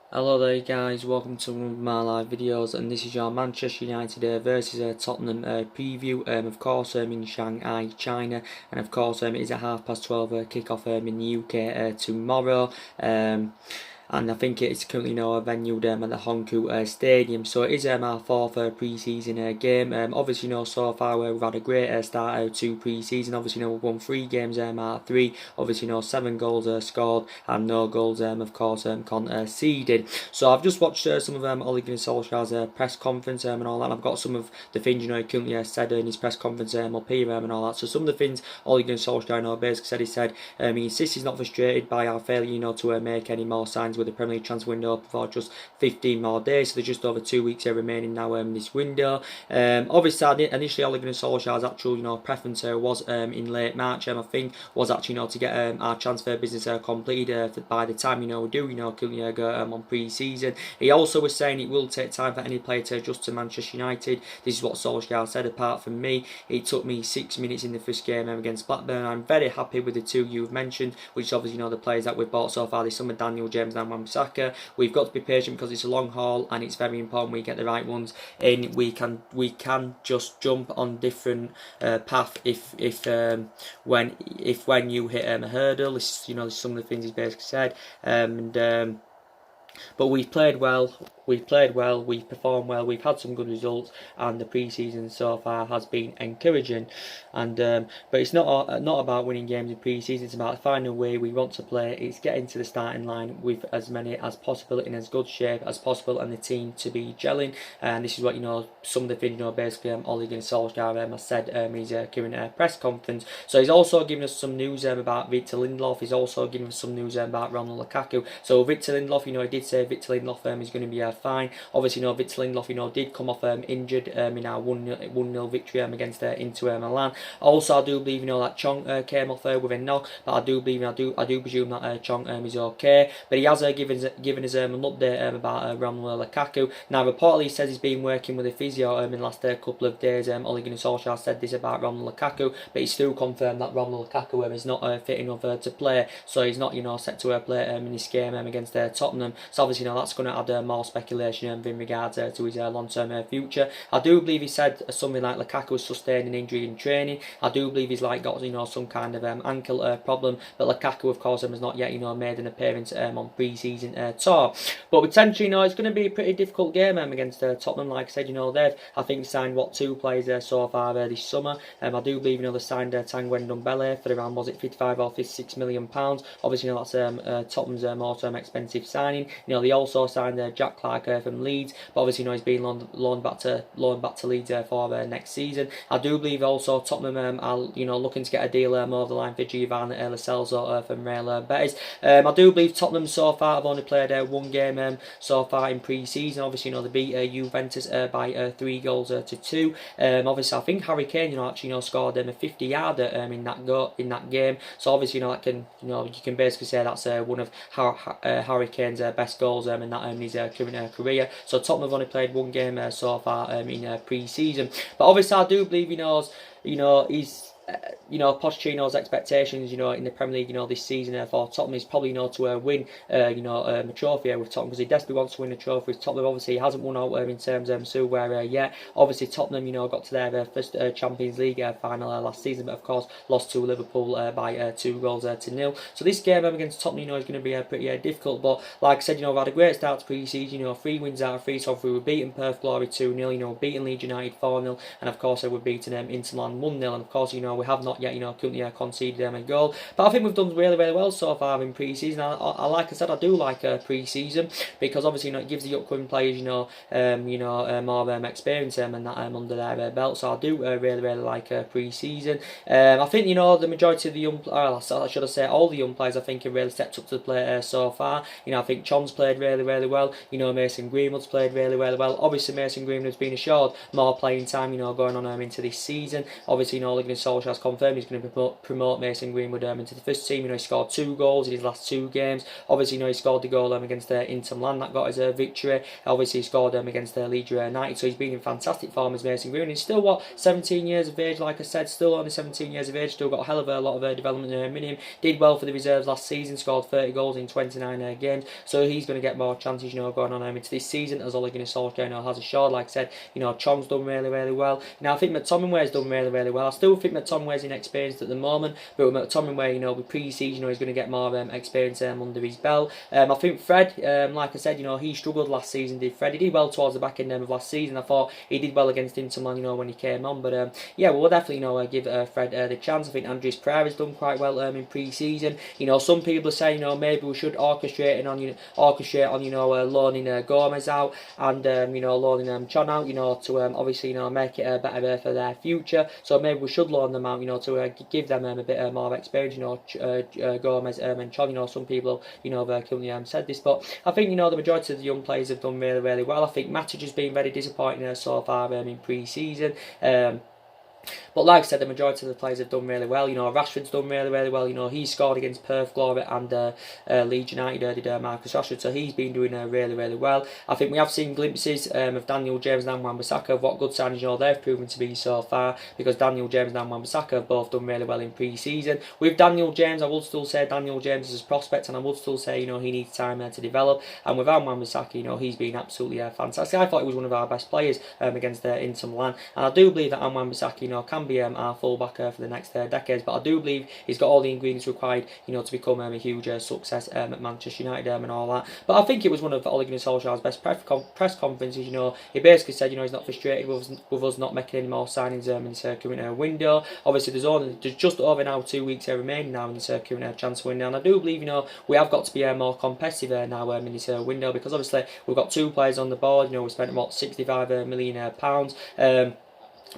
Hello there guys, welcome to one of my live videos, and this is your Manchester United versus Tottenham preview, of course in Shanghai, China, and of course it is at 12:30 kick-off in the UK tomorrow. And I think it's currently venue at the Hongkou Stadium. So it is our fourth pre-season game. Obviously, so far we've had a great start to pre-season. Obviously, we've won 3 games out of 3. Obviously, 7 goals scored and no goals, of course, conceded. So I've just watched some of Ole Gunnar Solskjaer's press conference and all that. I've got some of the things he currently said in his press conference up here and all that. So some of the things Ole Gunnar Solskjaer basically said he insists he's not frustrated by our failure to make any more signs with the Premier League transfer window for just 15 more days. So there's just over 2 weeks remaining now in this window. Obviously, initially Ole Gunnar Solskjaer's actual preference was in late March. I think was actually to get our transfer business completed by the time we do currently go on pre-season. He also was saying it will take time for any player to adjust to Manchester United. This is what Solskjaer said. Apart from me, it took me 6 minutes in the first game against Blackburn. I'm very happy with the two you've mentioned, which is obviously the players that we've bought so far this summer, Daniel James and Wan-Bissaka. We've got to be patient because it's a long haul and it's very important we get the right ones in. We can just jump on different path if when you hit a hurdle. This is some of the things he's basically said. But we've played well, we've performed well, we've had some good results, and the pre-season so far has been encouraging. And but it's not about winning games in pre-season. It's about finding a way we want to play. It's getting to the starting line with as many as possible in as good shape as possible, and the team to be gelling. And this is what some of the things basically Ole Gunnar Solskjaer has said in his current press conference. So he's also given us some news about Victor Lindelof. He's also given us some news about Romelu Lukaku. So Victor Lindelof, he did say Victor Lindelof is going to be fine. Obviously, Victor Lindelof, did come off injured in our 1-0 victory against Inter Milan. Also, I do believe that Chong came off with a knock, but I do presume that Chong is okay. But he has given us an update about Romelu Lukaku. Now, reportedly, he says he's been working with a physio in the last couple of days. Ole Gunnar Solskjaer said this about Romelu Lukaku, but he's still confirmed that Romelu Lukaku is not fit enough to play, so he's not set to play in this game against Tottenham. So obviously, that's going to add more speculation in regards to his long-term future. I do believe he said something like Lukaku sustained an injury in training. I do believe he's got some kind of ankle problem, but Lukaku of course has not yet made an appearance on pre-season tour. But potentially it's going to be a pretty difficult game against Tottenham. Like I said, they've I think signed 2 players so far this summer. I do believe they signed Tanguy Ndombele for around 55 or 56 million pounds. Obviously that's Tottenham's more expensive signing. They also signed Jack Clark from Leeds, but obviously he's being loaned back to Leeds for next season. I do believe also Tottenham are looking to get a deal over the line for Giovanni Lo Celso from Real Betis. I do believe Tottenham so far have only played 1 game so far in pre-season. Obviously they beat Juventus by 3 goals to 2. Obviously I think Harry Kane actually scored a 50-yarder in that game. So obviously that can you can basically say that's one of Harry Kane's best goals in his current career. So Tottenham have only played 1 game so far in pre-season. But obviously I do believe he's Pochettino's expectations, in the Premier League, this season for Tottenham is probably to win, a trophy with Tottenham, because he desperately wants to win a trophy with Tottenham. Obviously, he hasn't won out in terms of silverware yet. Obviously, Tottenham, got to their first Champions League final last season, but of course lost to Liverpool by 2 goals to 0. So this game against Tottenham, is going to be pretty difficult. But like I said, we've had a great start to pre-season. 3 wins out of 3. So we were beating Perth Glory 2-0. Beating Leeds United 4-0, and of course we're beating Inter Milan 1-0. And of course, we have not yet, currently conceded a goal. But I think we've done really, really well so far in pre-season. Like I said, I do like pre-season because obviously, it gives the upcoming players, more experience and that under their belt. So I do really, really like pre-season. I think the majority of the young, should I say, all the young players, I think have really stepped up to the plate so far. I think Chon's played really, really well. Mason Greenwood's played really, really well. Obviously, Mason Greenwood's been assured more playing time, going on into this season. Obviously, Ole Gunnar Solskjaer Solskjaer's confirmed he's going to promote Mason Greenwood into the first team. He scored 2 goals in his last 2 games. Obviously, he scored the goal against Inter Milan that got his victory. Obviously, he scored against Leeds United, so he's been in fantastic form as Mason Greenwood. He's still 17 years of age, like I said, still only 17 years of age, still got a hell of a lot of development in him. Did well for the reserves last season, scored 30 goals in 29 games, so he's going to get more chances, going on into this season, as Ole Gunnar Solskjaer has assured. Like I said, Chong's done really, really well. Now, I think McTominay's done really, really well. I still think McTominay's inexperienced at the moment, but with McTominay, with pre-season, he's going to get more experience under his belt. I think Fred, like I said, he struggled last season, did Fred. He did well towards the back end of last season. I thought he did well against Inter Milan, when he came on, but yeah, we'll definitely, give Fred the chance. I think Andreas Pereira's done quite well in pre-season. Some people are saying, maybe we should orchestrate on, loaning Gomez out and, loaning Chon out, to obviously, make it better for their future. So maybe we should loan them out, to give them a bit more experience, Gomez and Chon. Some people, have currently said this, but I think, the majority of the young players have done really, really well. I think Matic has been very disappointing so far in pre-season. But like I said, the majority of the players have done really well. Rashford's done really, really well. He scored against Perth Glory and Leeds United, did Marcus Rashford, so he's been doing really, really well. I think we have seen glimpses of Daniel James and Wan-Bissaka, of what good signings they've proven to be so far, because Daniel James and Wan-Bissaka have both done really well in pre-season. With Daniel James, I would still say Daniel James is a prospect, and I would still say, he needs time to develop. And without Wan-Bissaka, he's been absolutely fantastic. I thought he was one of our best players against Inter Milan, and I do believe that Wan-Bissaka, can be our fullback for the next decades. But I do believe he's got all the ingredients required, to become a huge success at Manchester United and all that. But I think it was one of Ole Gunnar Solskjaer's best press conferences. He basically said, he's not frustrated with us not making any more signings in this current window. Obviously, there's just over now 2 weeks remaining now in this current transfer window, and I do believe, we have got to be more competitive now in this window, because obviously we've got 2 players on the board. We spent about £65 million.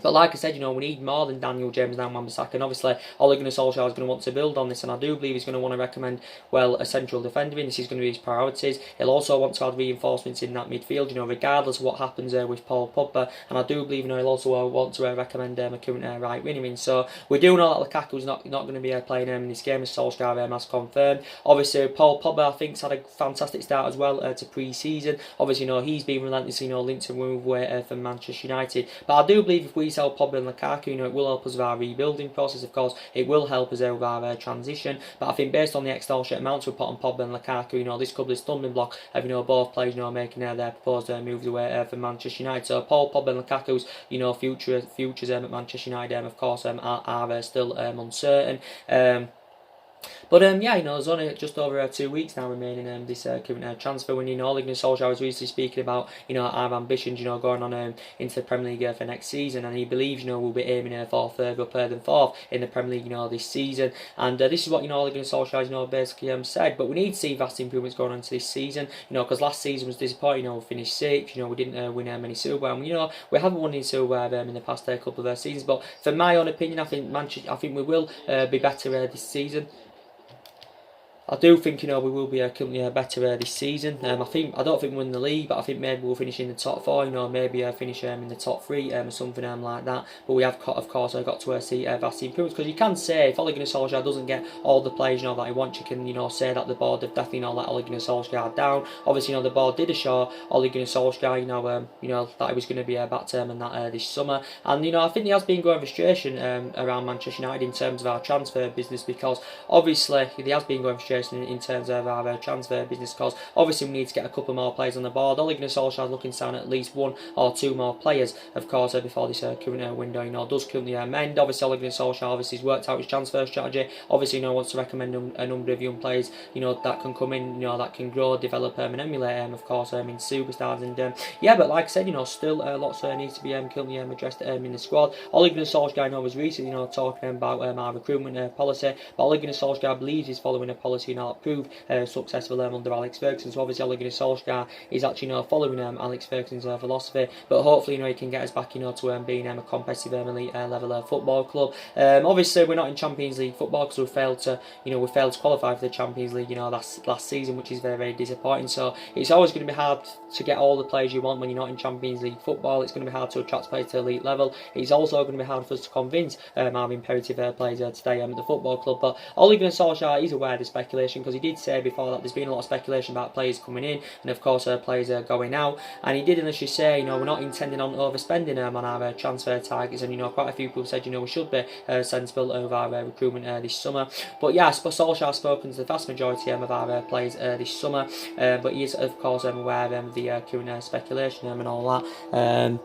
But like I said, we need more than Daniel James and Wan-Bissaka, and obviously Ole Gunnar Solskjaer is going to want to build on this, and I do believe he's going to want to recommend, a central defender, and this is going to be his priorities. He'll also want to add reinforcements in that midfield, regardless of what happens with Paul Pogba, and I do believe, he'll also want to recommend a current right wing. So we do know that Lukaku's not going to be playing in this game, as Solskjaer has confirmed. Obviously, Paul Pogba, I think, has had a fantastic start as well to pre-season. Obviously, he's been relentlessly, linked to move away from Manchester United, but I do believe if we sell Pogba and Lukaku, it will help us with our rebuilding process. Of course, it will help us with our transition. But I think based on the extortionate amounts we put on Pogba and Lukaku, this could be a stumbling block of both players making their proposed moves away from Manchester United. So Paul Pogba and Lukaku's futures at Manchester United, of course, are still uncertain. But yeah, there's only just over 2 weeks now remaining this current transfer window. Ole Gunnar Solskjaer was recently speaking about our ambitions, going on into the Premier League for next season, and he believes we'll be aiming for further up than 4th in the Premier League this season. And this is what Ole Gunnar Solskjaer basically said. But we need to see vast improvements going on into this season, because last season was disappointing. We finished 6th. We didn't win many silverware. And, we haven't won any silverware in the past couple of seasons. But for my own opinion, I think we will be better this season. I do think we will be better this season. I don't think we'll win the league, but I think maybe we'll finish in the top 4. Maybe finish in the top 3 or something like that. But we have of course got to see vast improvements, because you can say if Ole Gunnar Solskjaer doesn't get all the players that he wants, you can say that the board have definitely not let Ole Gunnar Solskjaer down. Obviously, the board did assure Ole Gunnar Solskjaer that he was going to be back term and that this summer. And I think there has been growing frustration around Manchester United in terms of our transfer business, because obviously there has been growing frustration in terms of our transfer business, because obviously we need to get a couple more players on the board. Ole Gunnar Solskjaer is looking to sign at least 1 or 2 more players, of course, before this current window does currently end. Obviously, Ole Gunnar Solskjaer has worked out his transfer strategy. Obviously, wants to recommend a number of young players, that can come in, that can grow, develop and emulate, of course, in superstars. And yeah, but like I said, still lots needs to be currently addressed in the squad. Ole Gunnar Solskjaer was recently, talking about our recruitment policy, but Ole Gunnar Solskjaer believes he's following a policy obviously not proved successful under Alex Ferguson. So obviously Ole Gunnar Solskjaer is actually following Alex Ferguson's philosophy, but hopefully he can get us back to being a competitive elite level football club. Obviously we're not in Champions League football because we failed to qualify for the Champions League last season, which is very, very disappointing. So it's always going to be hard to get all the players you want when you're not in Champions League football. It's going to be hard to attract players to elite level. It's also going to be hard for us to convince our imperative players to stay at the football club. But Ole Gunnar Solskjaer is aware of the speculation, because he did say before that there's been a lot of speculation about players coming in and of course players going out, and he did initially say we're not intending on overspending on our transfer targets, and quite a few people said we should be sensible over our recruitment this summer. But yeah, Solskjaer has spoken to the vast majority of our players this summer, but he is of course aware of the current speculation and all that.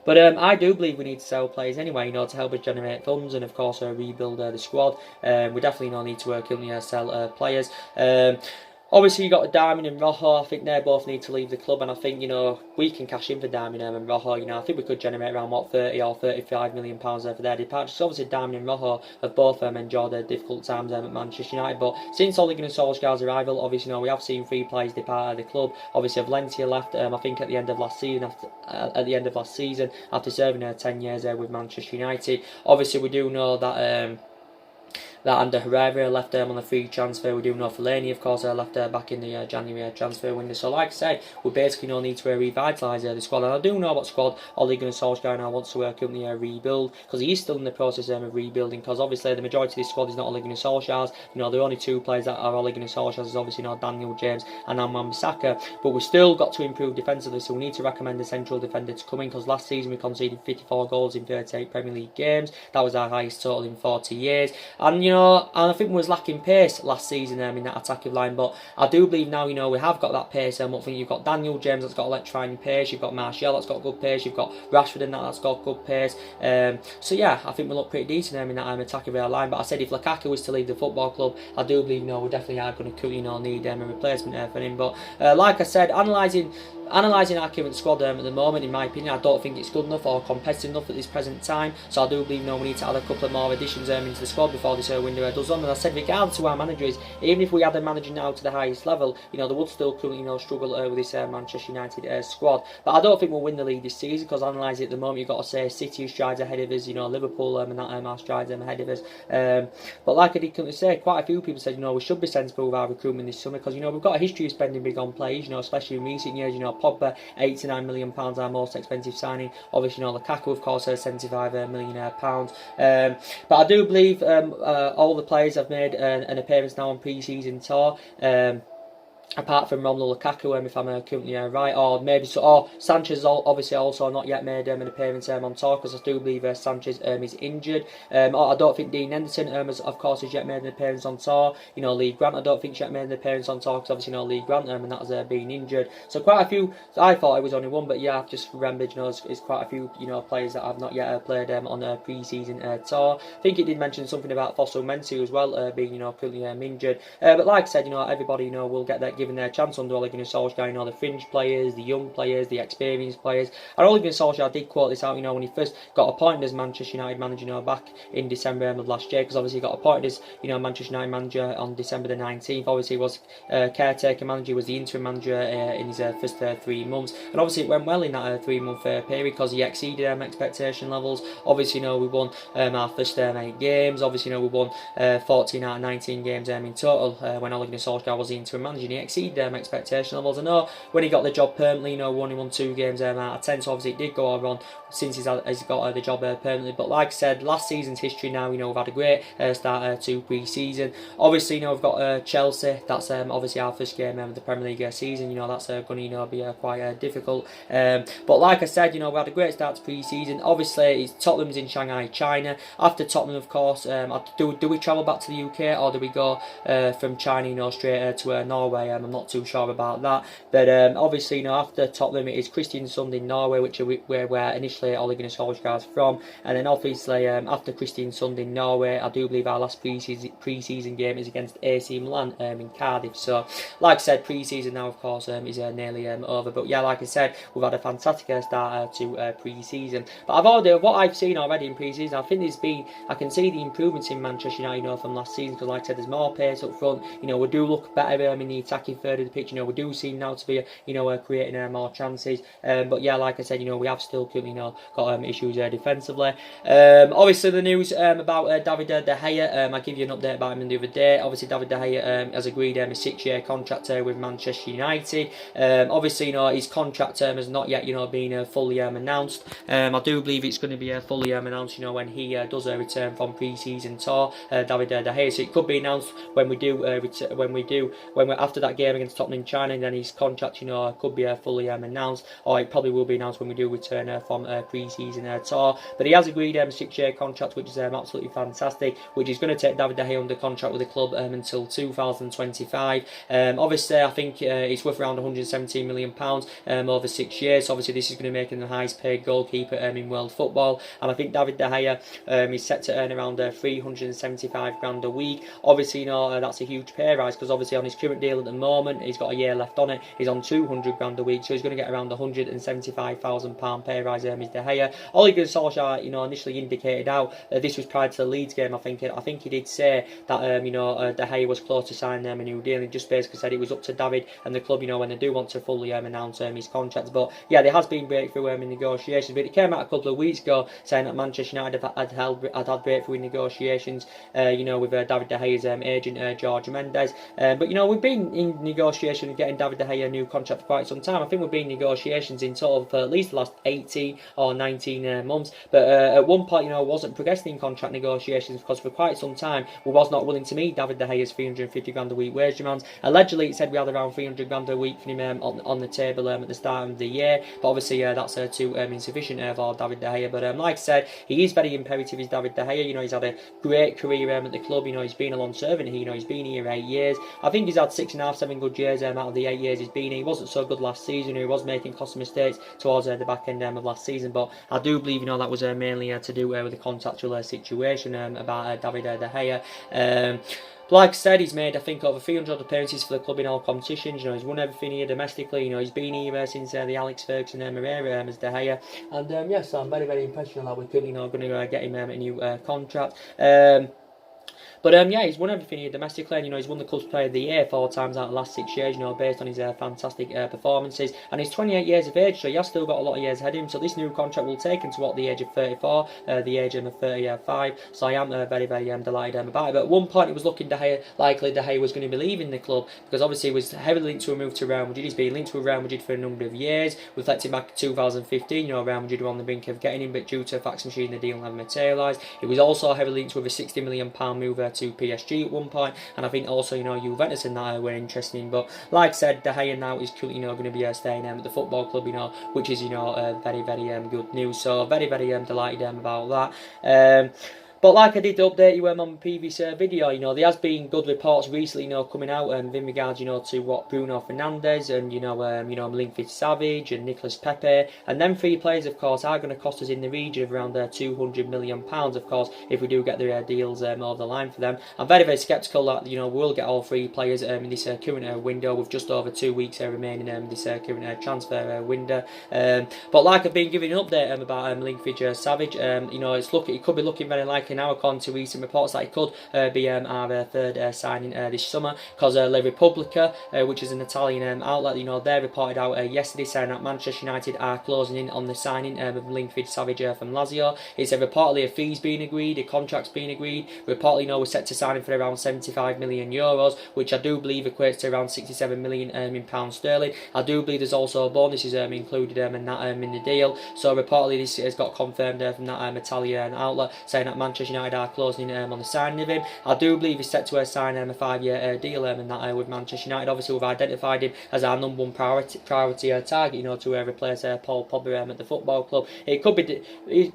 But I do believe we need to sell players anyway, to help us generate funds and of course rebuild the squad. We definitely need to currently sell players. Obviously, you got Darmian and Rojo. I think they both need to leave the club, and I think we can cash in for Darmian and Rojo. I think we could generate around 30 or 35 million pounds for their departure. So obviously, Darmian and Rojo have both enjoyed their difficult times at Manchester United. But since Ole Gunnar Solskjaer's arrival, obviously, we have seen 3 players depart the club. Obviously, Valencia left. I think at the end of last season, after serving 10 years with Manchester United. Obviously, we do know that. That Ander Herrera left on a free transfer. We do know Fellaini, of course, left back in the January transfer window. So, like I said, we basically need to revitalise the squad. And I do know what squad Ole Gunnar Solskjaer now wants to currently rebuild, because he is still in the process of rebuilding. Because obviously, the majority of this squad is not Ole Gunnar Solskjaer's. The only 2 players that are Ole Gunnar Solskjaer's is obviously Daniel James and Wan-Bissaka. But we've still got to improve defensively, so we need to recommend a central defender to come in. Because last season we conceded 54 goals in 38 Premier League games. That was our highest total in 40 years. And and I think we was lacking pace last season in that attacking line, but I do believe now, we have got that pace. I think you've got Daniel James that's got electrifying pace, you've got Martial that's got good pace, you've got Rashford in that's got good pace. So yeah, I think we look pretty decent in that attacking line. But I said if Lukaku was to leave the football club, I do believe we definitely are going to need a replacement for him. But like I said, analysing our current squad at the moment, in my opinion, I don't think it's good enough or competitive enough at this present time. So I do believe we need to add a couple of more additions into the squad before this window does on. And I said, regardless of who our manager is, even if we had a manager now to the highest level, they would still currently struggle with this Manchester United squad. But I don't think we'll win the league this season, because analysing it at the moment, you've got to say City strides ahead of us, Liverpool and that are strides ahead of us. But like I did currently say, quite a few people said we should be sensible with our recruitment this summer, because we've got a history of spending big on players, especially in recent years. Pogba, £89 million, our most expensive signing. Obviously, Lukaku, of course, £75 million. But I do believe all the players have made an appearance now on pre-season tour. Apart from Romelu Lukaku, if I'm currently right, or maybe Sanchez obviously also not yet made an appearance on tour, because I do believe Sanchez is injured. I don't think Dean Henderson has yet made an appearance on tour. Lee Grant, I don't think has yet made an appearance on tour, because obviously Lee Grant and that has been injured. So quite a few. I thought it was only one, but yeah, I've just remembered it's quite a few players that have not yet played on a pre-season tour. I think it did mention something about Fosu Mensah as well being currently injured. But like I said, everybody will get that given their chance under Ole Gunnar Solskjaer. The fringe players, the young players, the experienced players. And Ole Gunnar Solskjaer did quote this out, when he first got appointed as Manchester United manager, back in December of last year, because obviously he got appointed as Manchester United manager on December the 19th. Obviously he was caretaker manager, was the interim manager in his first 3 months, and obviously it went well in that 3-month period, because he exceeded expectation levels. Obviously we won our first 8 games. Obviously we won 14 out of 19 games in total when Ole Gunnar Solskjaer was the interim manager, and he exceeded expectation levels. I know when he got the job permanently, he only won 2 games out of 10, so obviously it did go on since he's got the job permanently. But like I said, last season's history now, we've had a great start to pre-season. Obviously, we've got Chelsea. That's obviously our first game of the Premier League season. That's going to be quite difficult. But like I said, we had a great start to pre-season. Obviously, Tottenham's in Shanghai, China. After Tottenham, of course, do we travel back to the UK, or do we go from China, straight to Norway I'm not too sure about that. But obviously, after Tottenham, it is Kristiansund in Norway, which are where initially Ole Gunnar Solskjaer is from. And then obviously, after Kristiansund in Norway, I do believe our last pre-season game is against AC Milan in Cardiff. So, like I said, pre-season now, of course, is nearly over. But yeah, like I said, we've had a fantastic start to pre-season. But what I've seen already in pre-season, I think I can see the improvements in Manchester United, from last season, because like I said, there's more pace up front. We do look better in the attacking third of the pitch. We do seem now to be, creating more chances. But yeah, like I said, we have still, got issues defensively. Obviously, the news about David De Gea, I give you an update about him the other day. Obviously, David De Gea has agreed a 6-year contract with Manchester United. Obviously, his contract term has not yet, been fully announced. I do believe it's going to be fully announced, when he does return from pre-season tour, David De Gea. So it could be announced when we're after that game against Tottenham in China, and then his contract, could be fully announced, or it probably will be announced when we do return from pre-season tour. But he has agreed a 6-year contract, which is absolutely fantastic, which is going to take David De Gea under contract with the club until 2025. Obviously, I think it's worth around £117 million over 6 years. So obviously, this is going to make him the highest paid goalkeeper in world football, and I think David De Gea is set to earn around 375 grand a week. Obviously, that's a huge pay rise, because obviously on his current deal at the moment, he's got a year left on it. He's on 200 grand a week, so he's going to get around £175,000 pay rise. De Gea. Ole Gunnar Solskjaer, initially indicated out this was prior to the Leeds game. I think he did say that De Gea was close to signing a new deal. He just basically said it was up to David and the club, when they do want to fully announce his contract. But yeah, there has been breakthrough in negotiations. But it came out a couple of weeks ago saying that Manchester United had had breakthrough in negotiations, with David De Gea's agent George Mendes. But we've been in negotiations getting David De Gea a new contract for quite some time. I think we've been in negotiations in total for at least the last 18 or 19 months. But at one point, wasn't progressing in contract negotiations, because for quite some time we was not willing to meet David De Gea's 350 grand a week wage demands. Allegedly, it said we had around 300 grand a week for him on the table at the start of the year. But obviously, that's too insufficient for David De Gea. But like I said, he is very imperative. Is David De Gea? He's had a great career at the club. He's been a long servant here. He's been here 8 years. I think he's had 6.5, 7 good years out of the 8 years he's been here. He wasn't so good last season. He was making costly mistakes towards the back end of last season. But I do believe that was mainly to do with the contractual situation about David De Gea. Like I said, he's made, I think, over 300 appearances for the club in all competitions. He's won everything here domestically. He's been here since the Alex Ferguson era as De Gea. And yes, I'm very, very impressed that we're currently going to get him a new contract. But yeah, he's won everything here domestically, and he's won the Club's Player of the Year 4 times out of the last 6 years, based on his fantastic performances. And he's 28 years of age, so he has still got a lot of years ahead of him. So this new contract will take him to the age of 34, the age of 35. So I am very, very delighted about it. But at one point, it was looking likely De Gea was going to be leaving the club, because obviously he was heavily linked to a move to Real Madrid. He's been linked to Real Madrid for a number of years. Reflecting back to 2015, Real Madrid were on the brink of getting him, but due to a fax machine, the deal never materialised. He was also heavily linked with a £60 million move to PSG at one point, and I think also Juventus in that were interesting. But like I said, De Gea now is going to be staying at the football club, which is very, very good news. So very, very delighted about that. But like I did update you on the previous video, there has been good reports recently, coming out in regards, to what Bruno Fernandes and Milinkovic-Savic and Nicolas Pepe, and them 3 players, of course, are going to cost us in the region of around £200 million, of course, if we do get the deals over the line for them. I'm very, very sceptical that we'll get all 3 players in this current window, with just over 2 weeks remaining in this current transfer window. But like I've been giving an update about Milinkovic-Savic, it could be looking very likely now, according to recent reports, that it could be our third signing this summer, because La Repubblica, which is an Italian outlet, they reported out yesterday saying that Manchester United are closing in on the signing of Milinkovic-Savic from Lazio. It's reportedly a fee's been agreed, a contract's been agreed. Reportedly, we're set to sign him for around €75 million, which I do believe equates to around 67 million in pounds sterling. I do believe there's also bonuses included in that in the deal. So reportedly, this has got confirmed from that Italian outlet, saying that Manchester Manchester United are closing on the signing of him. I do believe he's set to sign a 5-year deal and that with Manchester United. Obviously, we've identified him as our number one priority target, to replace Paul Pogba at the football club. It could be,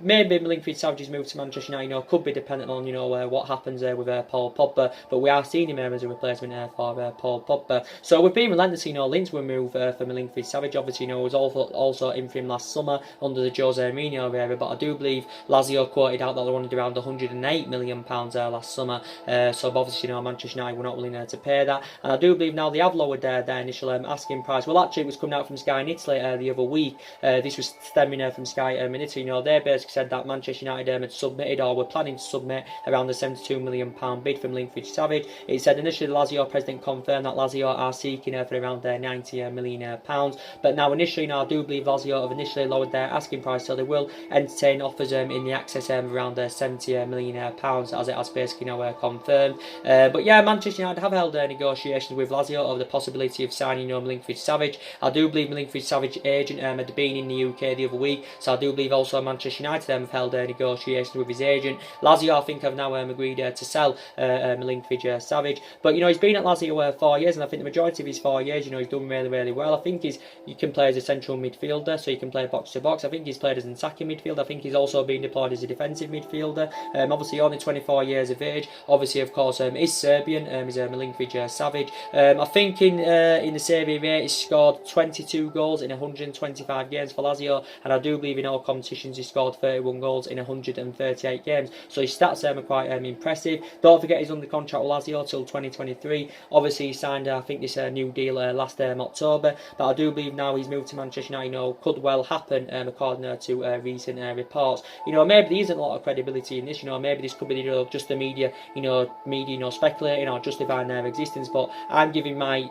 maybe Milinkovic-Savic's move to Manchester United, could be dependent on, what happens with Paul Pogba. But we are seeing him as a replacement for Paul Pogba. So we've been relentlessly, linked to a move for Milinkovic-Savic. Obviously, was also in for him last summer under the Jose Mourinho era. But I do believe Lazio quoted out that they wanted around £108 million last summer. So obviously, Manchester United were not willing to pay that. And I do believe now they have lowered their initial asking price. Well, actually, it was coming out from Sky in Italy the other week. This was stemming from Sky in Italy. They basically said that Manchester United had submitted or were planning to submit around the £72 million bid from Milinkovic-Savic. It said initially the Lazio president confirmed that Lazio are seeking for around £90 million. But now initially, I do believe Lazio have initially lowered their asking price, so they will entertain offers in the excess around £70 million, as it has basically confirmed. But yeah, Manchester United have held negotiations with Lazio over the possibility of signing Milinkovic-Savic. I do believe Milinkovic-Savic's agent had been in the UK the other week, so I do believe also Manchester United have held negotiations with his agent. Lazio, I think, have now agreed to sell Milinkovic-Savic. But he's been at Lazio 4 years, and I think the majority of his 4 years, he's done really, really well. I think he can play as a central midfielder, so he can play box to box. I think he's played as an attacking midfielder. I think he's also been deployed as a defensive midfielder. Obviously, only 24 years of age. Obviously, of course, is Serbian. Is Milinkovic-Savic. I think in the Serie A, he's scored 22 goals in 125 games for Lazio, and I do believe in all competitions he scored 31 goals in 138 games. So his stats are quite impressive. Don't forget he's under contract with Lazio till 2023. Obviously, he signed, I think, this new deal last October. But I do believe now he's moved to Manchester United, could well happen according to recent reports. Maybe there isn't a lot of credibility in this. Maybe this could be just the media, speculating or justifying their existence. But I'm giving my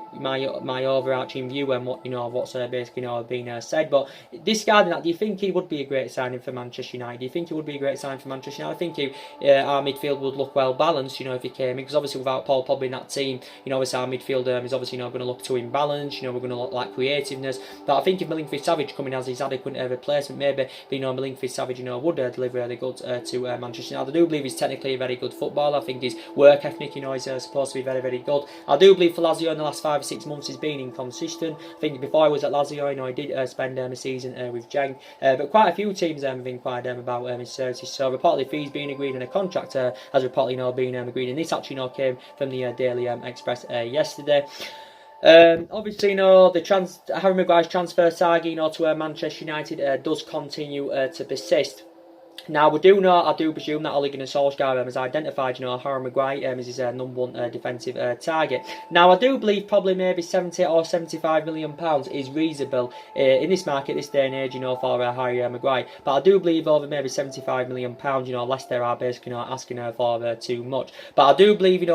overarching view and what's basically being said. But discarding that, do you think he would be a great signing for Manchester United? Do you think he would be a great signing for Manchester United? I think our midfield would look well balanced, if he came in, because obviously without Paul Pogba in that team, obviously our midfield is obviously going to look too imbalanced. We're going to look like creativeness. But I think if Milinkovic-Savic coming as his adequate replacement, maybe Milinkovic-Savic would deliver really good to Manchester United. I do believe he's technically a very good footballer. I think his work ethic, is supposed to be very, very good. I do believe for Lazio in the last 5 or 6 months he's been inconsistent. I think before I was at Lazio, he did spend a season with Genk, but quite a few teams have inquired about his services. So reportedly fees being agreed and a contract has reportedly being agreed, and this actually came from the Daily Express yesterday. Obviously, Harry Maguire's transfer saga, to Manchester United does continue to persist. Now, I do presume that Ole Gunnar Solsjaker has identified, Harry Maguire as his number one defensive target. Now, I do believe probably maybe 70 or 75 million pounds is reasonable in this market, this day and age, for Harry Maguire. But I do believe over maybe 75 million pounds, Leicester are basically asking for too much. But I do believe,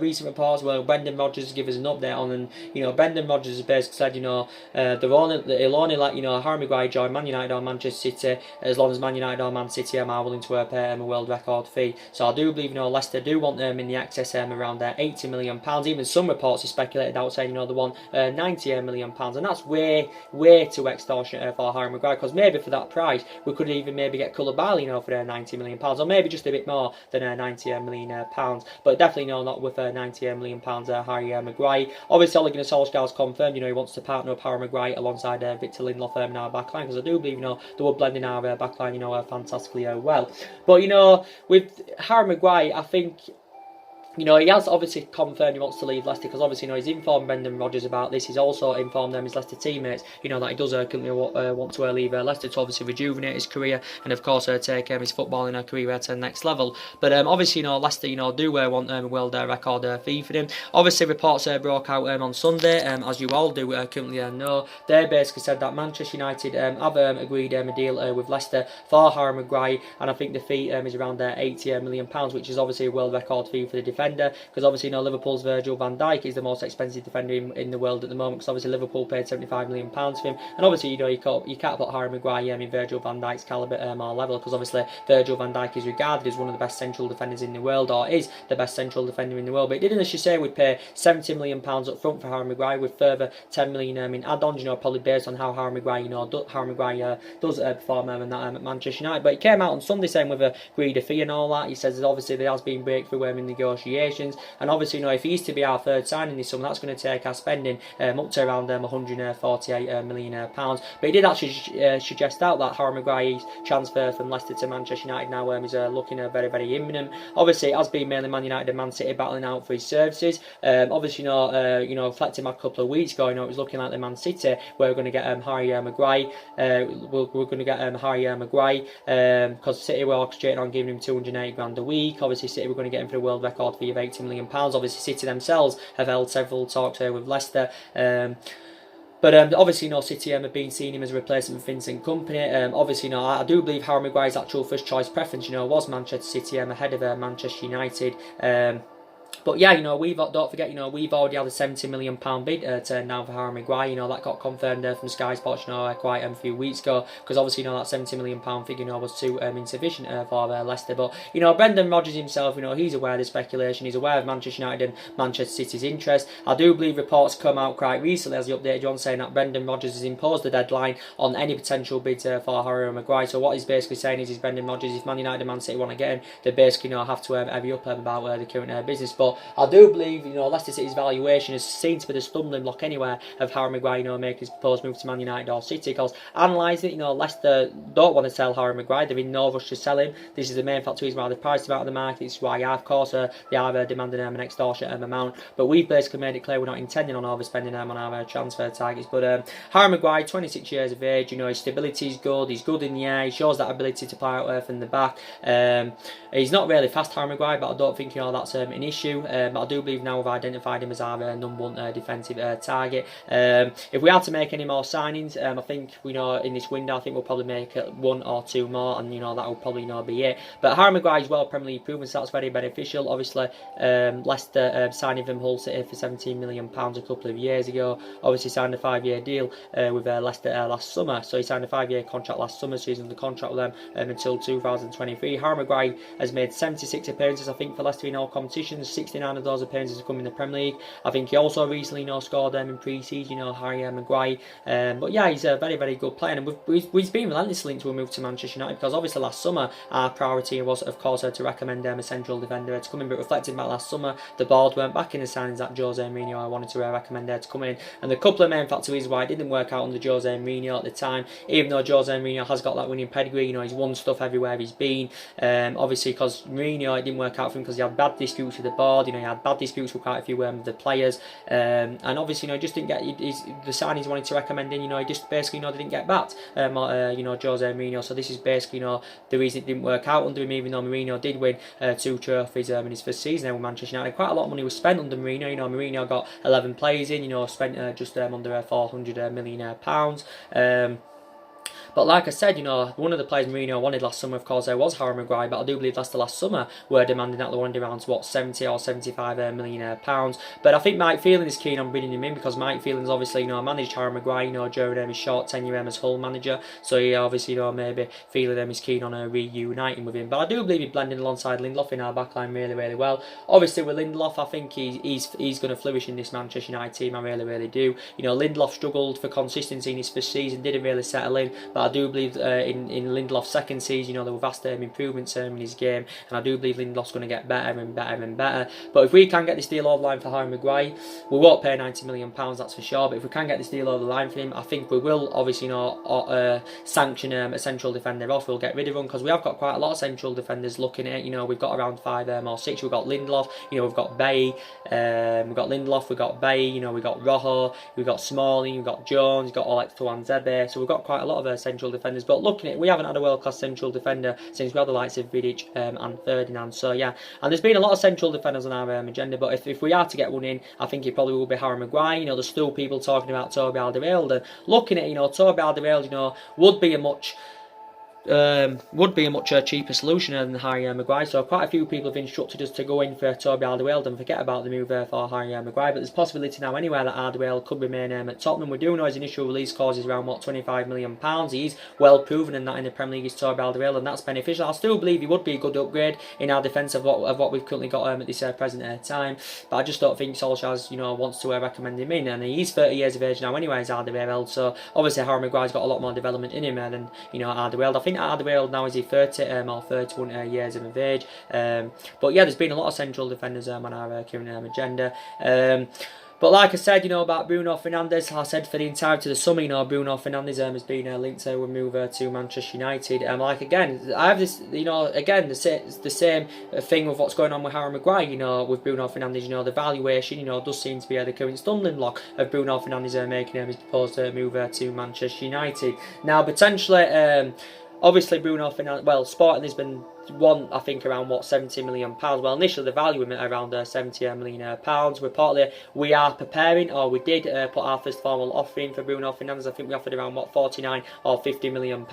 recent reports where Brendan Rodgers give us an update on, and Brendan Rodgers has basically said, he'll only let Harry Maguire join Man United or Manchester City as long as Man United or Man City are willing to pay him a world record fee. So I do believe Leicester do want them in the excess around £80 million. Even some reports have speculated out saying they want £90 million, and that's way too extortionate for Harry Maguire, because maybe for that price we could even maybe get Koulibaly for £90 million, or maybe just a bit more than £90 million, but definitely not with £90 million Harry Maguire. Obviously Ole Gunnar Solskjaer has confirmed he wants to partner up Harry Maguire alongside Victor Lindelof in our backline, because I do believe they will blend in our backline fantastically well. But with Harry Maguire, I think he has obviously confirmed he wants to leave Leicester, because obviously, he's informed Brendan Rodgers about this. He's also informed them, his Leicester teammates, that he does currently want to leave Leicester to obviously rejuvenate his career and, of course, take his footballing career to the next level. But obviously, Leicester, do want a world record fee for him. Obviously, reports broke out on Sunday, as you all do currently know. They basically said that Manchester United have agreed a deal with Leicester for Harry Maguire, and I think the fee is around £80 million, which is obviously a world record fee for the defence. defender, because obviously, you know, Liverpool's Virgil van Dijk is the most expensive defender in the world at the moment, because obviously Liverpool paid £75 million for him, and obviously, you know, you can't put Harry Maguire in Virgil van Dijk's calibre or level, because obviously Virgil van Dijk is regarded as one of the best central defenders in the world, or is the best central defender in the world. But it didn't, as you say, we'd pay £70 million up front for Harry Maguire, with further £10 million in add-ons, you know, probably based on how Harry Maguire, you know, does perform at Manchester United. But he came out on Sunday saying with a agreed a fee and all that. He says that obviously there has been breakthrough in negotiations, and obviously, you know, if he's to be our third signing this summer, that's going to take our spending up to around £148 million. But he did actually suggest out that Harry Maguire's transfer from Leicester to Manchester United now is looking very, very imminent. Obviously, it has been mainly Man United and Man City battling out for his services. Obviously, you know, reflecting back a couple of weeks ago, you know, it was looking like the Man City were going to get Harry Maguire. We're going to get Harry Maguire because City were orchestrating on giving him £280,000 a week. Obviously, City were going to get him for a world record fee of £80 million. Obviously, City themselves have held several talks with Leicester. But obviously, you know, City have been seeing him as a replacement for Vincent Kompany. Obviously, you know, I do believe Harry Maguire's actual first choice preference, you know, was Manchester City ahead of Manchester United. But yeah, you know, don't forget, you know, we've already had a £70 million bid turned down for Harry Maguire. You know, that got confirmed from Sky Sports, you know, quite a few weeks ago, because obviously, you know, that £70 million figure, you know, was too insufficient for Leicester. But you know, Brendan Rodgers himself, you know, he's aware of the speculation. He's aware of Manchester United and Manchester City's interest. I do believe reports come out quite recently, as he updated you on, saying that Brendan Rodgers has imposed a deadline on any potential bids for Harry Maguire. So what he's basically saying is Brendan Rodgers, if Man United and Man City want to get him, they basically, you know, have to heavy up about the current business. But I do believe, you know, Leicester City's valuation is seen to be the stumbling block anywhere of Harry Maguire, you know, making his proposed move to Man United or City, because analysing it, you know, Leicester don't want to sell Harry Maguire. They're in no rush to sell him. This is the main factor reason why they've priced him out of the market. It's why, of course, they are demanding an extortionate amount. But we've basically made it clear we're not intending on overspending on our transfer targets. But Harry Maguire, 26 years of age, you know, his stability is good. He's good in the air. He shows that ability to play out from the back. He's not really fast, Harry Maguire, but I don't think, you know, that's an issue. But I do believe now we've identified him as our number one defensive target. If we had to make any more signings, I think, you know, in this window, I think we'll probably make one or two more, and you know, that will probably, you know, be it. But Harry Maguire is well Premier League proven, so that's very beneficial. Obviously, Leicester signing from Hull City for £17 million a couple of years ago. Obviously signed a 5-year deal with Leicester last summer, so he signed a 5-year contract last summer, so he's under contract with them until 2023. Harry Maguire has made 76 appearances, I think, for Leicester in all competitions. 69 of those appearances have come in the Premier League. I think he also recently, you know, scored in pre-season, you know, Harry Maguire. But yeah, he's a very, very good player, and we've been relentlessly linked to a move to Manchester United, because obviously last summer our priority was, of course, to recommend a central defender to come in. But reflecting back last summer, the board weren't back in the signings that Jose Mourinho I wanted to recommend to come in, and the couple of main factors why it didn't work out under Jose Mourinho at the time, even though Jose Mourinho has got that winning pedigree, you know, he's won stuff everywhere he's been. Obviously, because Mourinho, it didn't work out for him because he had bad disputes with the board. You know, he had bad disputes with quite a few of the players, and obviously, you know, just didn't get the signings he wanted to recommend in. You know, he just basically, you know, didn't get backed. You know, Jose Mourinho. So this is basically, you know, the reason it didn't work out under him. Even though Mourinho did win 2 trophies in his first season with Manchester United, quite a lot of money was spent under Mourinho. You know, Mourinho got 11 players in. You know, spent just under £400 million. But like I said, you know, one of the players Mourinho wanted last summer, of course, was Harry Maguire. But I do believe Leicester last summer were demanding that they wanted around to 70 or £75 million. But I think Mike Phelan is keen on bringing him in, because Mike Phelan's obviously, you know, managed Harry Maguire, you know, during his short tenure as Hull manager. So he obviously, you know, maybe Phelan is keen on reuniting with him. But I do believe he's blending alongside Lindelof in our backline really, really well. Obviously with Lindelof, I think he's going to flourish in this Manchester United team. I really, really do. You know, Lindelof struggled for consistency in his first season, didn't really settle in. But I do believe in Lindelof's second season, you know, there were vast improvements in his game, and I do believe Lindelof's going to get better and better and better. But if we can get this deal over the line for Harry Maguire, we won't pay £90 million, that's for sure. But if we can get this deal over the line for him, I think we will obviously, you know, sanction a central defender off. We'll get rid of him, because we have got quite a lot of central defenders looking at it. You know, we've got around 5 or 6. We've got Lindelof, you know, we've got Bay, we've got Lindelof, we've got Bay, you know, we've got Rojo, we've got Smalling, we've got Jones, we've got Alex Tuanzebe. So we've got quite a lot of central defenders. But looking at it, we haven't had a world-class central defender since we had the likes of Vidic and Ferdinand. So yeah, and there's been a lot of central defenders on our agenda, but if we are to get one in, I think it probably will be Harry Maguire. You know, there's still people talking about Toby Alderweireld, and looking at, you know, Toby Alderweireld, you know, would be a much would be a much cheaper solution than Harry Maguire. So quite a few people have instructed us to go in for Toby Alderweireld and forget about the move for Harry Maguire. But there's a possibility now anywhere that Alderweireld could remain at Tottenham. We do know his initial release clause is around £25 million. He's well proven in that in the Premier League is Toby Alderweireld, and that's beneficial. I still believe he would be a good upgrade in our defence of what we've currently got at this present time. But I just don't think Solskjaer wants to recommend him in, and he's 30 years of age now anyway as Alderweireld. So obviously Harry Maguire's got a lot more development in him than Alderweireld. I think Alderweireld now is he 30 or 31 years of age. But yeah, there's been a lot of central defenders on our current agenda. But like I said, about Bruno Fernandes, I said for the entirety of the summer, Bruno Fernandes has been linked to a move to Manchester United. Again, I have this, again, the same thing with what's going on with Harry Maguire, with Bruno Fernandes, the valuation, does seem to be the current stumbling block of Bruno Fernandes making his proposed move to Manchester United. Now, potentially, obviously Bruno Fernandes, Sporting Lisbon one, I think, around £70 million. Well, initially the value of it around £70 million. Reportedly, we are preparing, or we did put our first formal offering for Bruno Fernandes. I think we offered around 49 or £50 million.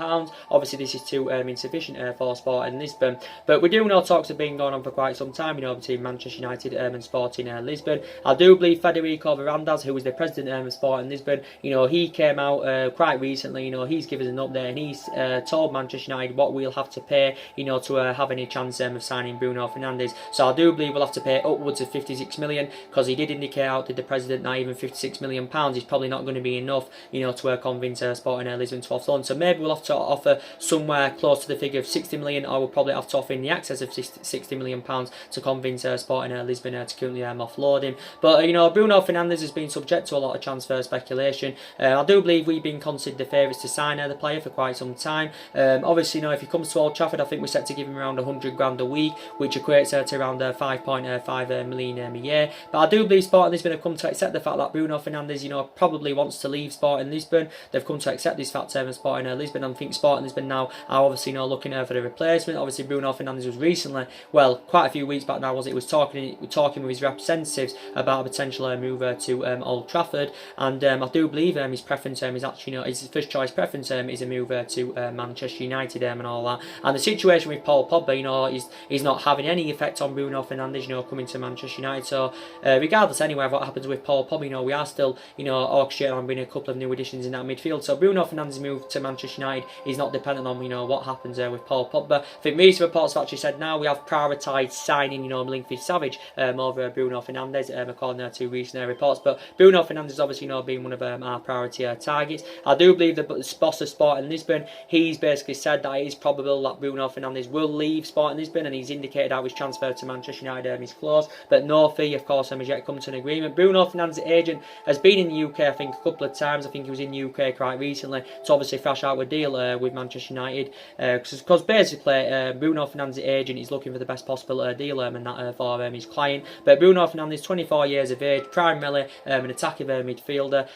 Obviously, this is too insufficient for Sporting Lisbon. But we do know talks have been going on for quite some time, between Manchester United and Sporting Lisbon. I do believe Federico Varandas, who was the president of Sporting Lisbon, he came out quite recently. He's given us an update, and he's told Manchester United what we'll have to pay, to have any chance of signing Bruno Fernandes. So I do believe we'll have to pay upwards of 56 million, because he did indicate out to the president that even 56 million pounds is probably not going to be enough, to convince Sporting Lisbon to offer on. So maybe we'll have to offer somewhere close to the figure of 60 million, or we'll probably have to offer in the excess of 60 million pounds to convince Sporting Lisbon to currently offload him. But Bruno Fernandes has been subject to a lot of transfer speculation. I do believe we've been considered the favourites to sign the player for quite some time. Obviously, if he comes to Old Trafford, I think we're set to give him around 100 grand a week, which equates to around 5.5 million a year. But I do believe Sporting Lisbon have come to accept the fact that Bruno Fernandes, probably wants to leave Sporting Lisbon. They've come to accept this fact of Sporting Lisbon, and I think Sporting Lisbon now are obviously looking for the replacement. Obviously, Bruno Fernandes was recently, quite a few weeks back now, was talking with his representatives about a potential move to Old Trafford, and I do believe his preference is actually, his first choice preference is a move to Manchester United and all that. And the situation with Paul Pogba, he's not having any effect on Bruno Fernandes, coming to Manchester United. So regardless anyway of what happens with Paul Pogba, we are still, orchestrating on bringing a couple of new additions in that midfield. So Bruno Fernandes' move to Manchester United is not dependent on, what happens with Paul Pogba. I think recent reports have actually said now we have prioritised signing, Milinkovic Savic over Bruno Fernandes, according to recent reports. But Bruno Fernandes obviously, being one of our priority targets. I do believe the boss of Sporting Lisbon, he's basically said that it is probable that Bruno Fernandes will leave Sporting Lisbon, and he's indicated how his transfer to Manchester United is close, but no fee, of course, has yet come to an agreement. Bruno Fernandes' agent has been in the UK, I think, a couple of times. I think he was in the UK quite recently to obviously thrash out a deal with Manchester United, because basically Bruno Fernandes' agent is looking for the best possible deal and that for his client. But Bruno Fernandes, 24 years of age, primarily an attacking midfielder,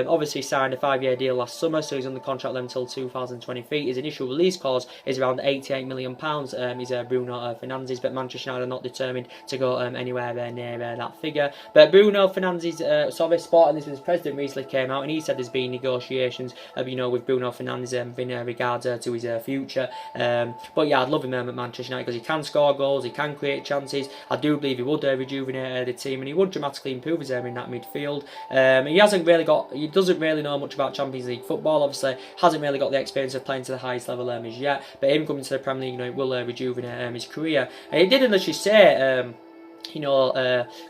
obviously signed a 5-year deal last summer, so he's under contract until 2023. His initial release clause is around £88 million, is Bruno Fernandes, but Manchester United are not determined to go anywhere near that figure. But Bruno Fernandes, Sporting Lisbon's president recently came out and he said there's been negotiations with Bruno Fernandes in regards to his future. But yeah, I'd love him at Manchester United because he can score goals, he can create chances. I do believe he would rejuvenate the team, and he would dramatically improve his in that midfield. He doesn't really know much about Champions League football, obviously hasn't really got the experience of playing to the highest level as yet, but him coming to the Premier League, it will rejuvenate his career. And he did actually say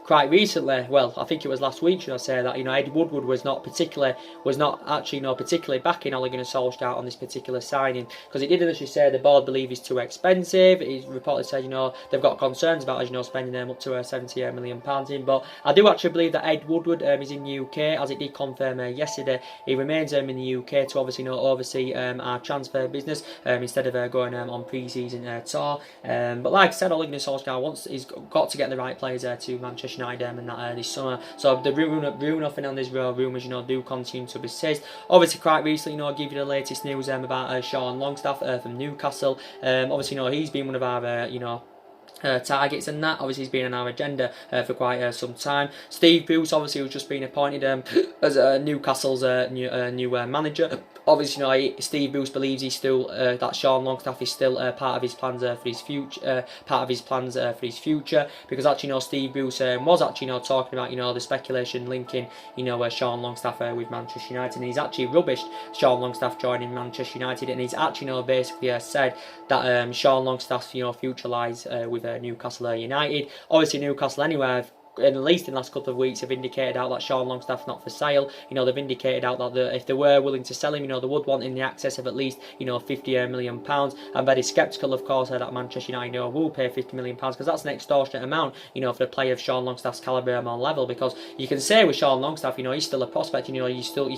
quite recently, I think it was last week, should I say, that Ed Woodward was not particularly backing Ole Gunnar Solskjaer on this particular signing, because he did actually say the board believe he's too expensive. He's reportedly said they've got concerns about spending them up to £70 million in, but I do actually believe that Ed Woodward is in the UK, as it did confirm yesterday. He remains in the UK to obviously oversee our transfer business instead of going on pre-season tour. But like I said, Ole Gunnar Solskjaer he's got to get the right players to Manchester United and that this summer. So the Bruno Fernandes rumours do continue to persist. Obviously, quite recently, I'll give you the latest news about Sean Longstaff from Newcastle. Obviously, he's been one of our targets and that. Obviously, he's been on our agenda for quite some time. Steve Bruce, obviously, who's just been appointed as Newcastle's new manager. Obviously, Steve Bruce believes he's still that Sean Longstaff is still part of his plans for his future. Because actually, Steve Bruce was actually talking about the speculation linking Sean Longstaff with Manchester United, and he's actually rubbished Sean Longstaff joining Manchester United, and he's actually basically said that Sean Longstaff's future lies with Newcastle United. Obviously, Newcastle anyway, at least in the last couple of weeks, have indicated out that Sean Longstaff's not for sale. They've indicated out that if they were willing to sell him, they would want in the excess of at least £50 million. I'm very sceptical, of course, that Manchester United will pay £50 million, because that's an extortionate amount for a player of Sean Longstaff's calibre on level. Because you can say with Sean Longstaff, he's still a prospect. You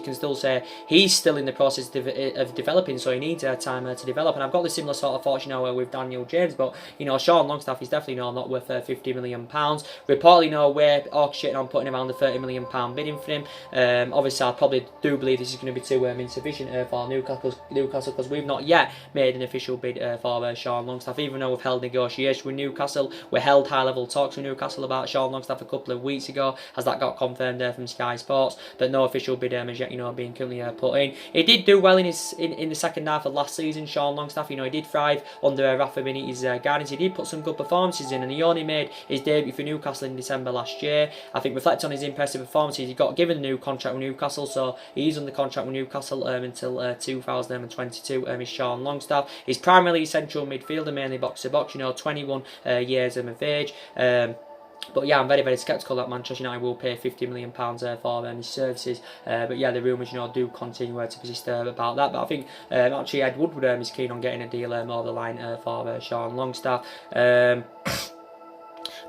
can still say he's still in the process of developing, so he needs time to develop. And I've got the similar sort of thoughts, with Daniel James. But Sean Longstaff is definitely not worth £50 million. Reportedly, we're orchestrating on putting around the £30 million bidding for him. Obviously, I probably do believe this is going to be too insufficient for Newcastle, because we've not yet made an official bid for Sean Longstaff. Even though we've held negotiations with Newcastle, we held high-level talks with Newcastle about Sean Longstaff a couple of weeks ago, as that got confirmed from Sky Sports, but no official bid has yet being currently put in. He did do well in the second half of last season, Sean Longstaff. He did thrive under Rafa Benitez's guidance. He did put some good performances in, and he only made his debut for Newcastle in December last year. I think reflecting on his impressive performances, he got given a new contract with Newcastle, so he's under contract with Newcastle until 2022. Is Sean Longstaff. He's primarily a central midfielder, mainly box to box. 21 years of age. But yeah, I'm very, very sceptical that Manchester United will pay £50 million for his services. But yeah, the rumours, do continue to persist about that. But I think actually Ed Woodward is keen on getting a deal over the line for Sean Longstaff.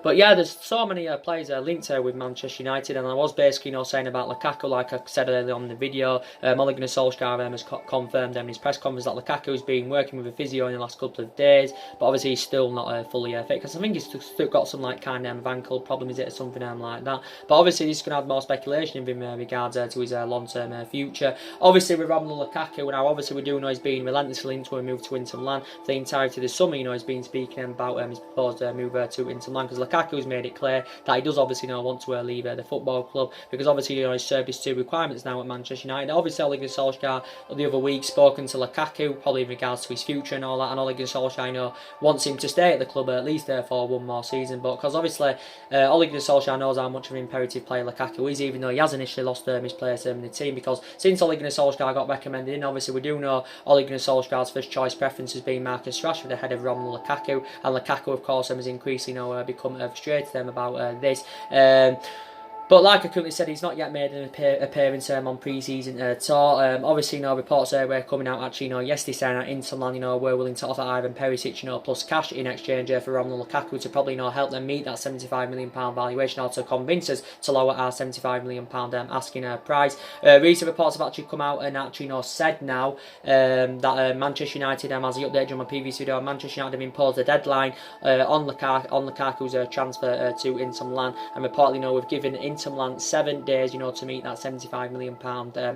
But yeah, there's so many players linked with Manchester United, and I was basically saying about Lukaku, like I said earlier on in the video. Ole Gunnar Solsjaker has confirmed in his press conference that Lukaku has been working with a physio in the last couple of days, but obviously he's still not fully fit, because I think he's still got some kind of ankle problem, is it, or something like that. But obviously this is going to add more speculation in regards to his long-term future. Obviously with Romelu Lukaku, now obviously we do know he's been relentlessly linked to a move to Inter Milan for the entirety of the summer. He's been speaking about his proposed move to Inter Milan, because Lukaku's made it clear that he does obviously want to leave the football club, because obviously he's served his 2 requirements now at Manchester United. Obviously Ole Gunnar Solskjaer the other week spoken to Lukaku, probably in regards to his future and all that, and Ole Gunnar Solskjaer wants him to stay at the club at least for one more season. But because obviously Ole Gunnar Solskjaer knows how much of an imperative player Lukaku is, even though he has initially lost his place in the team, because since Ole Gunnar Solskjaer got recommended in, obviously we do know Ole Gunnar Solskjaer's first choice preference has been Marcus Rashford ahead of Romelu Lukaku, and Lukaku of course has increasingly become frustrated about this. But like I currently said, he's not yet made an appearance on pre-season tour. Obviously, reports were coming out actually, yesterday saying that Inter Milan, were willing to offer Ivan Perisic, plus cash in exchange for Romelu Lukaku to probably, help them meet that £75 million valuation, or to convince us to lower our £75 million asking price. Recent reports have actually come out and actually, said now that Manchester United, as I updated you on my previous video, Manchester United have imposed a deadline on Lukaku's transfer to Inter Milan, and reportedly, we've given Inter Milan 7 days, to meet that £75 million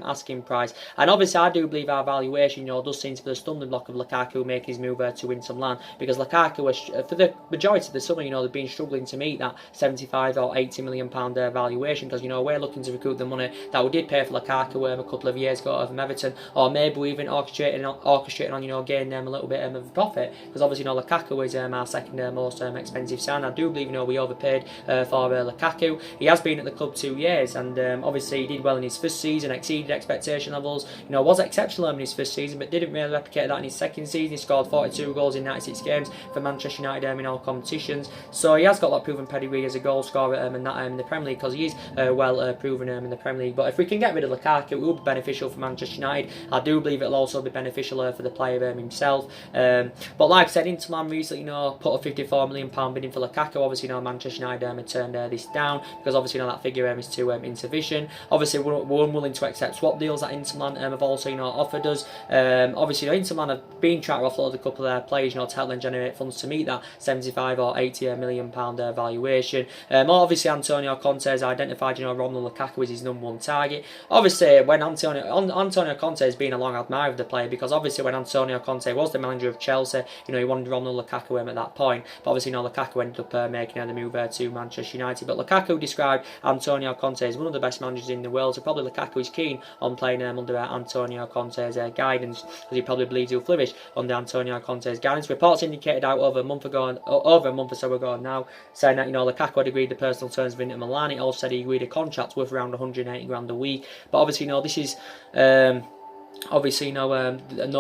asking price. And obviously, I do believe our valuation, does seem to be the stumbling block of Lukaku making his move to Inter Milan, because Lukaku was, for the majority of the summer, they've been struggling to meet that £75 or £80 million valuation, because we're looking to recoup the money that we did pay for Lukaku a couple of years ago from Everton, or maybe we even orchestrating on gaining them a little bit of a profit, because obviously Lukaku is our second most expensive sign. I do believe we overpaid for Lukaku. He has been at the club 2 years, and obviously he did well in his first season, exceeded expectation levels, was exceptional in his first season, but didn't really replicate that in his second season. He scored 42 goals in 96 games for Manchester United in all competitions, so he has got that proven pedigree as a goal scorer and that in the Premier League, because he is well proven in the Premier League. But if we can get rid of Lukaku, it will be beneficial for Manchester United. I do believe it will also be beneficial for the player himself. But like I said, Inter Milan recently put a £54 million bidding for Lukaku. Obviously Manchester United turned this down, because obviously that that figure is too insufficient. Obviously, we're unwilling to accept swap deals that Inter Milan have also offered us. Obviously, Inter Milan have been trying to offload a couple of their players, to help them generate funds to meet that 75 or 80 million pound valuation. Obviously, Antonio Conte has identified, Romelu Lukaku as his #1 target. Obviously, when Antonio Conte has been a long admirer of the player, because obviously when Antonio Conte was the manager of Chelsea, he wanted Romelu Lukaku at that point. But obviously, Lukaku ended up making the move to Manchester United. But Lukaku described Antonio Conte as one of the best managers in the world, so probably Lukaku is keen on playing under Antonio Conte's guidance, because he probably believes he'll flourish under Antonio Conte's guidance. Reports indicated out over a month or so ago now, saying that Lukaku had agreed the personal terms of Inter Milan. It also said he agreed a contract worth around 180 grand a week. But obviously, this is no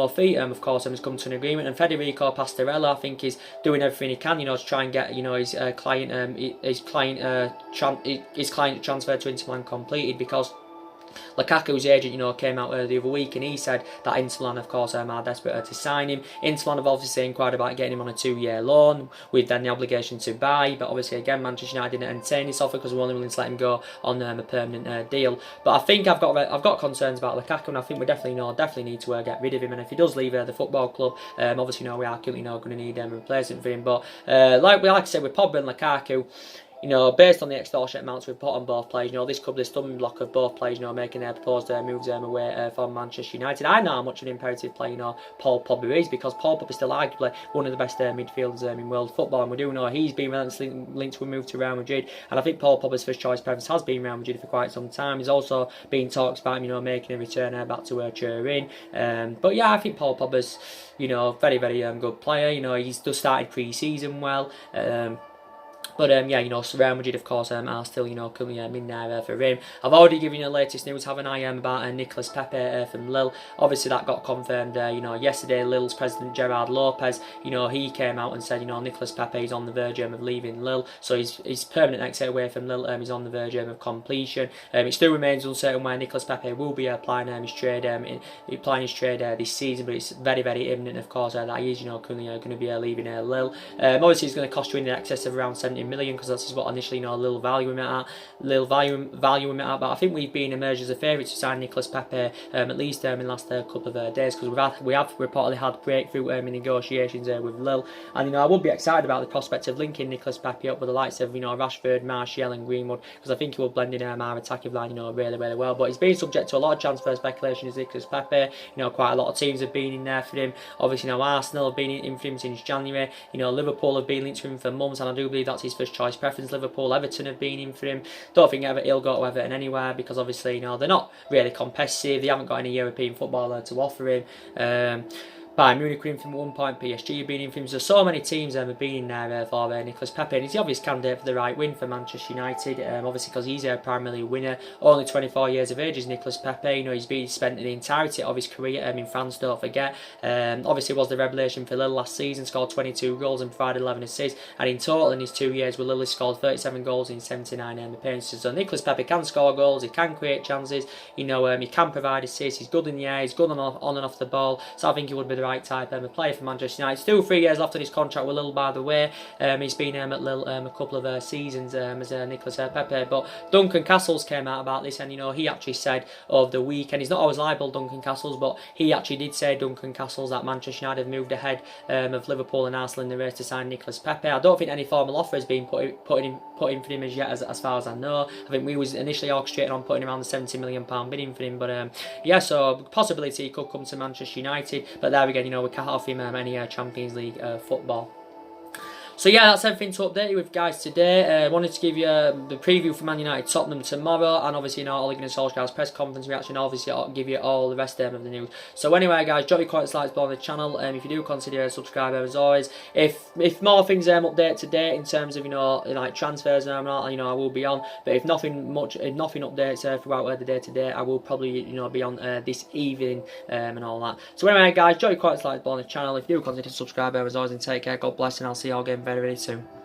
fee, of course, has come to an agreement, and Federico Pastorella, I think, is doing everything he can, to try and get, his client transfer to Inter Milan completed, because Lukaku's agent, came out the other week and he said that Inter Milan, of course, are desperate to sign him. Inter Milan have obviously inquired about getting him on a 2-year loan with then the obligation to buy, but obviously again Manchester United didn't entertain this offer because we're only willing to let him go on a permanent deal. But I think I've got concerns about Lukaku, and I think we definitely need to get rid of him. And if he does leave the football club, obviously we are going to need a replacement for him. But like I said, with Pogba and Lukaku, based on the extortionate amounts we've put on both players, this could be the stumbling block of both players, making their proposed moves away from Manchester United. I know how much of an imperative player, Paul Pogba is, because Paul Pogba is still arguably one of the best midfielders in world football, and we do know he's been relentlessly linked to a move to Real Madrid, and I think Paul Pogba's first choice preference has been Real Madrid for quite some time. There's also been talks about making a return back to Turin, but yeah, I think Paul Pogba's very, very good player. He's just started pre-season well. But Real Madrid, of course, are still, coming in there for him. I've already given you the latest news, haven't I, about Nicolas Pepe from Lille. Obviously, that got confirmed, yesterday. Lille's president, Gerard Lopez, he came out and said, Nicolas Pepe is on the verge of leaving Lille. So his permanent exit away from Lille is on the verge of completion. It still remains uncertain where Nicolas Pepe will be applying his trade this season, but it's very, very imminent, of course, that he is, currently going to be leaving Lille. Obviously, it's going to cost you in excess of around 70 million, because that's what initially Lille value him at. But I think we've been emerged as a favourite to sign Nicolas Pepe, at least in the last couple of days, because we have reportedly had breakthrough in negotiations with Lille, and I would be excited about the prospect of linking Nicolas Pepe up with the likes of Rashford, Martial and Greenwood, because I think he will blend in our attacking line really, really well. But he's been subject to a lot of transfer speculation as Nicolas Pepe. Quite a lot of teams have been in there for him. Obviously Arsenal have been in for him since January. Liverpool have been linked to him for months, and I do believe that's his first choice preference. Liverpool, Everton have been in for him. Don't think he'll go to Everton anywhere, because obviously they're not really competitive. They haven't got any European footballer to offer him. Bayern Munich were in from 1 point, PSG have been in for him. So many teams have been in there for Nicolas Pepe, and he's the obvious candidate for the right win for Manchester United, obviously because he's primarily a winner. Only 24 years of age is Nicolas Pepe. He's spent the entirety of his career in France, don't forget. Obviously was the revelation for Lille last season, scored 22 goals and provided 11 assists, and in total in his 2 years with Lille, he scored 37 goals in 79 appearances. So Nicolas Pepe can score goals, he can create chances, he can provide assists, he's good in the air, he's good on and off the ball, so I think he would be the right type of player for Manchester United. Still 3 years left on his contract with Lille, by the way. He's been at Lille a couple of seasons as Nicolas Pepe, but Duncan Castles came out about this, and he actually said over the weekend, he's not always liable, Duncan Castles, but he actually did say, Duncan Castles, that Manchester United have moved ahead of Liverpool and Arsenal in the race to sign Nicolas Pepe. I don't think any formal offer has been put in for him as yet, as far as I know. I think we was initially orchestrating on putting around the £70 million bidding for him, but so possibility he could come to Manchester United, but there again, we can't offer him any Champions League football. So yeah, that's everything to update you with, guys, today. Wanted to give you the preview for Man United Tottenham tomorrow, and obviously Ole Gunnar Solsjaker's press conference reaction. Obviously I'll give you all the rest of the news. So anyway, guys, drop your comments, likes below on the channel, if you do consider subscribing as always. If more things update today in terms of like transfers and all, I will be on. But if nothing updates throughout the day today, I will probably be on this evening and all that. So anyway, guys, drop your comments, likes below on the channel. If you do consider subscribing as always, and take care. God bless, and I'll see you all again very, very soon.